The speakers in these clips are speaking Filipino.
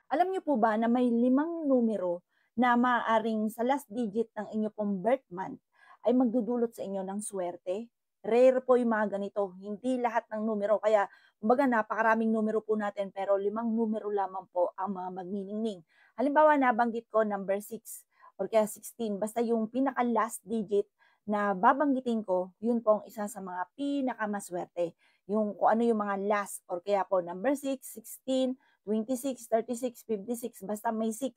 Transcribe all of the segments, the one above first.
Alam niyo po ba na may 5 numero na maaaring sa last digit ng inyo pong birth month ay magdudulot sa inyo ng suwerte? Rare po yung mga ganito, hindi lahat ng numero. Kaya kumbaga napakaraming numero po natin pero 5 numero lamang po ang mga magniningning. Halimbawa nabanggit ko number 6 or kaya 16, basta yung pinaka-last digit na babanggitin ko, yun po ang isa sa mga pinakamaswerte. Yung kung ano yung mga last or kaya po number 6, 16, 26, 36, 56, basta may 6,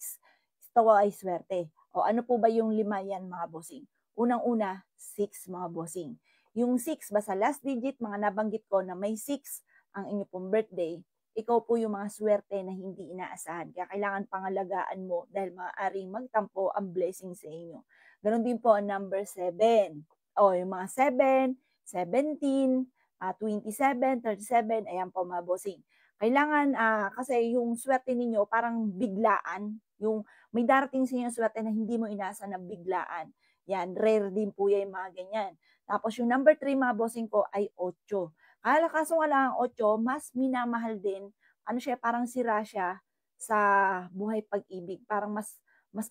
ito ay swerte. O ano po ba yung 5 yan mga bossing? Unang-una, 6 mga bossing. Yung 6, basta last digit, mga nabanggit ko na may 6 ang inyo pong birthday, ikaw po yung mga swerte na hindi inaasahan. Kaya kailangan pangalagaan mo dahil maaaring magtampo ang blessing sa inyo. Ganon din po ang number 7. O yung mga 7, 17, 27, 37, ayan po mga bossing. Kailangan, kasi yung swerte ninyo parang biglaan, yung may darating sa inyong swerte na hindi mo inaasahan na biglaan. Yan, rare din po yan, yung mga ganyan. Tapos yung number 3 mga bossing ko ay 8. Kaso nga lang ang 8, mas minamahal din, ano siya, parang sira siya sa buhay pag-ibig. Parang mas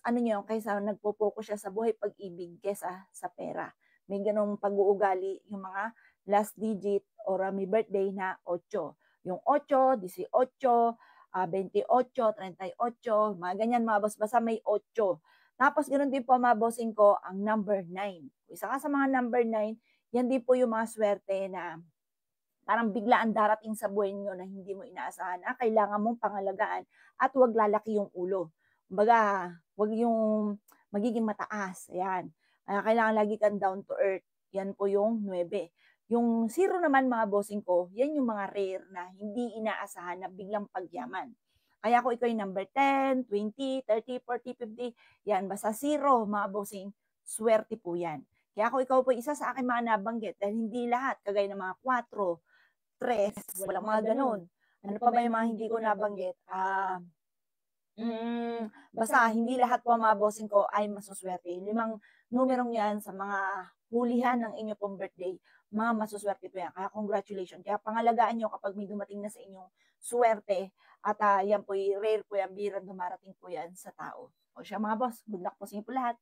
ano niyo, kaysa nagpo-focus siya sa buhay pag-ibig kaysa sa pera. May ganong pag-uugali yung mga last digit or may birthday na 8. Yung 8, 18, 28, 38, mga ganyan mga boss, basta may 8. Tapos gano'n din po mga bossing ko ang number 9. Kung isa ka sa mga number 9, yan din po yung mga swerte na parang biglaan darating sa buhay niyo na hindi mo inaasahan, kailangan mong pangalagaan at huwag lalaki yung ulo. Kumbaga, huwag yung magiging mataas, ayan. Kailangan lagi kang down to earth, yan po yung 9. Yung 0 naman mga bossing ko, yan yung mga rare na hindi inaasahan na biglang pagyaman. Kaya kung ikaw yung number 10, 20, 30, 40, 50, yan, basta 0 mga bossing, swerte po yan. Kaya kung ikaw po isa sa aking mga nabanggit, dahil hindi lahat, kagaya ng mga 4, 3, walang mga gano'n. Ano pa ba yung mga hindi ko nabanggit? Basta hindi lahat po mga bossing ko ay masuswerte. 5 numerong yan sa mga hulihan ng inyo pong birthday, mga masuswerte po yan. Kaya congratulations. Kaya pangalagaan nyo kapag may dumating na sa inyong swerte at yan po, rare po yan, birang dumarating po yan sa tao. O siya mga boss, good luck po sa inyo po lahat.